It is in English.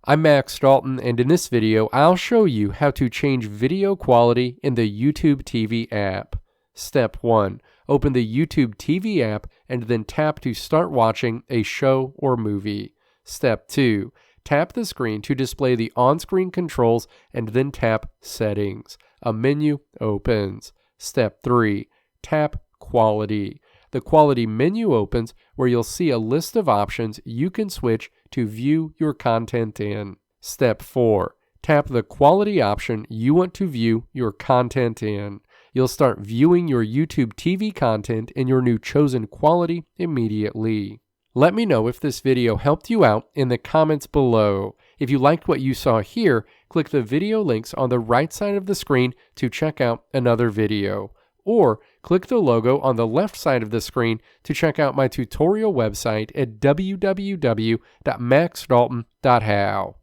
I'm Max Dalton, and in this video, I'll show you how to change video quality in the YouTube TV app. Step 1. Open the YouTube TV app and then tap to start watching a show or movie. Step 2. Tap the screen to display the on-screen controls and then tap Settings. A menu opens. Step 3. Tap Quality. The Quality menu opens where you'll see a list of options you can switch to view your content in. Step 4. Tap the quality option you want to view your content in. You'll start viewing your YouTube TV content in your new chosen quality immediately. Let me know if this video helped you out in the comments below. If you liked what you saw here, click the video links on the right side of the screen to check out another video. Or click the logo on the left side of the screen to check out my tutorial website at www.maxdalton.how.